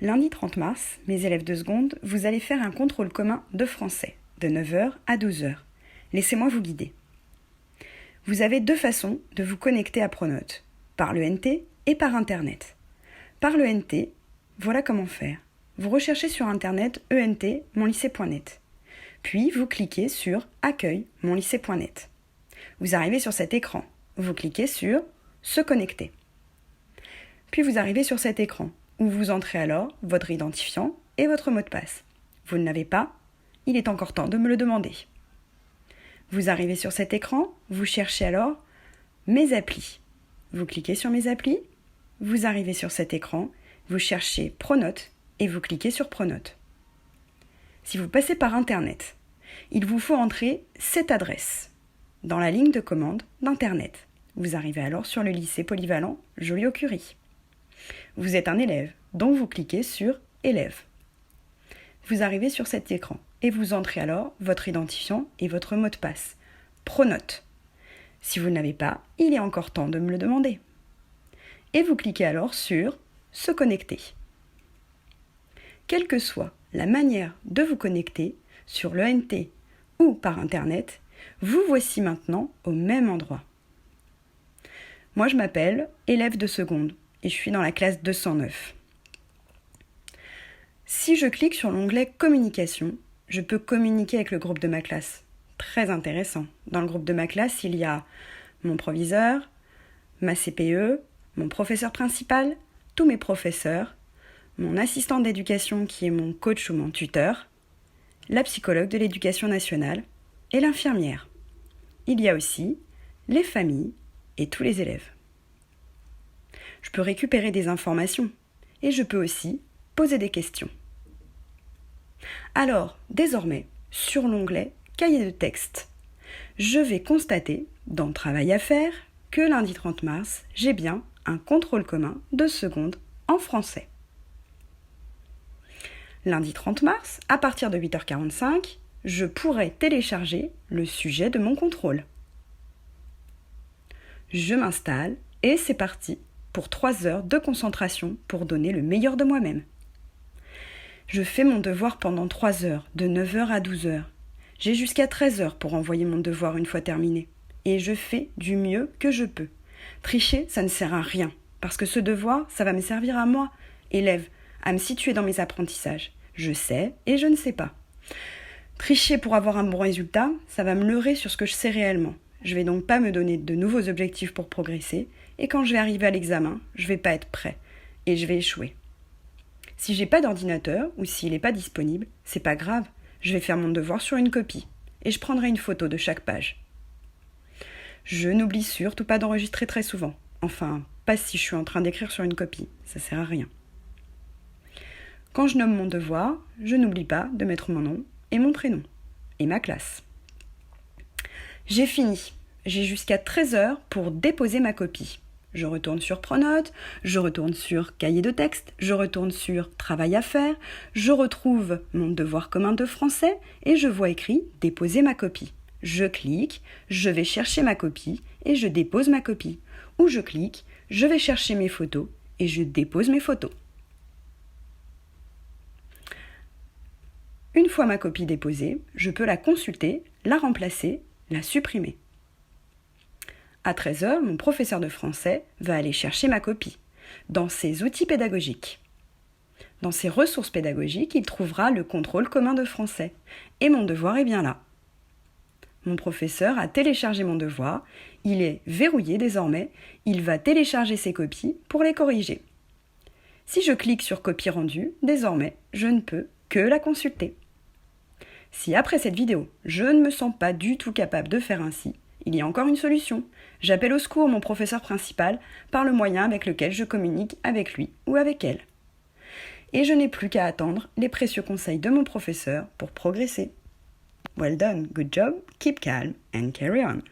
Lundi 30 mars, mes élèves de seconde, vous allez faire un contrôle commun de français, de 9 h à 12 h. Laissez-moi vous guider. Vous avez deux façons de vous connecter à Pronote, par le NT et par Internet. Par le NT, voilà comment faire. Vous recherchez sur Internet ENT monlycée.net. Puis vous cliquez sur Accueil monlycée.net. Vous arrivez sur cet écran. Vous cliquez sur Se connecter. Puis vous arrivez sur cet écran, où vous entrez alors votre identifiant et votre mot de passe. Vous ne l'avez pas? Il est encore temps de me le demander. Vous arrivez sur cet écran, vous cherchez alors Mes applis. Vous cliquez sur Mes applis, vous arrivez sur cet écran, vous cherchez Pronote et vous cliquez sur Pronote. Si vous passez par Internet, il vous faut entrer cette adresse dans la ligne de commande d'Internet. Vous arrivez alors sur le lycée polyvalent Joliot-Curie. Vous êtes un élève, donc vous cliquez sur Élève. Vous arrivez sur cet écran et vous entrez alors votre identifiant et votre mot de passe. Pronote. Si vous ne l'avez pas, il est encore temps de me le demander. Et vous cliquez alors sur Se connecter. Quelle que soit la manière de vous connecter, sur le NT ou par Internet, vous voici maintenant au même endroit. Moi je m'appelle élève de seconde et je suis dans la classe 209. Si je clique sur l'onglet Communication, je peux communiquer avec le groupe de ma classe. Très intéressant. Dans le groupe de ma classe, il y a mon proviseur, ma CPE, mon professeur principal, tous mes professeurs, mon assistant d'éducation qui est mon coach ou mon tuteur, la psychologue de l'éducation nationale et l'infirmière. Il y a aussi les familles et tous les élèves. Je peux récupérer des informations et je peux aussi poser des questions. Alors, désormais, sur l'onglet Cahier de texte, je vais constater, dans Travail à faire, que lundi 30 mars, j'ai bien un contrôle commun de seconde en français. Lundi 30 mars, à partir de 8h45, je pourrai télécharger le sujet de mon contrôle. Je m'installe et c'est parti pour 3 heures de concentration pour donner le meilleur de moi-même. Je fais mon devoir pendant 3 heures, de 9 h à 12 h. J'ai jusqu'à 13 h pour envoyer mon devoir une fois terminé. Et je fais du mieux que je peux. Tricher, ça ne sert à rien, parce que ce devoir, ça va me servir à moi, élève, à me situer dans mes apprentissages. Je sais et je ne sais pas. Tricher pour avoir un bon résultat, ça va me leurrer sur ce que je sais réellement. Je vais donc pas me donner de nouveaux objectifs pour progresser, et quand je vais arriver à l'examen, je vais pas être prêt, et je vais échouer. Si j'ai pas d'ordinateur, ou s'il n'est pas disponible, c'est pas grave, je vais faire mon devoir sur une copie, et je prendrai une photo de chaque page. Je n'oublie surtout pas d'enregistrer très souvent, enfin, pas si je suis en train d'écrire sur une copie, ça sert à rien. Quand je nomme mon devoir, je n'oublie pas de mettre mon nom et mon prénom, et ma classe. J'ai fini. J'ai jusqu'à 13 h pour déposer ma copie. Je retourne sur Pronote, je retourne sur Cahier de texte, je retourne sur Travail à faire, je retrouve mon devoir commun de français et je vois écrit « Déposer ma copie ». Je clique, je vais chercher ma copie et je dépose ma copie. Ou je clique, je vais chercher mes photos et je dépose mes photos. Une fois ma copie déposée, je peux la consulter, la remplacer, la supprimer. À 13 h, mon professeur de français va aller chercher ma copie dans ses outils pédagogiques. Dans ses ressources pédagogiques, il trouvera le contrôle commun de français. Et mon devoir est bien là. Mon professeur a téléchargé mon devoir, il est verrouillé désormais, il va télécharger ses copies pour les corriger. Si je clique sur copie rendue, désormais, je ne peux que la consulter. Si après cette vidéo, je ne me sens pas du tout capable de faire ainsi, il y a encore une solution. J'appelle au secours mon professeur principal par le moyen avec lequel je communique avec lui ou avec elle. Et je n'ai plus qu'à attendre les précieux conseils de mon professeur pour progresser. Well done, good job, keep calm and carry on.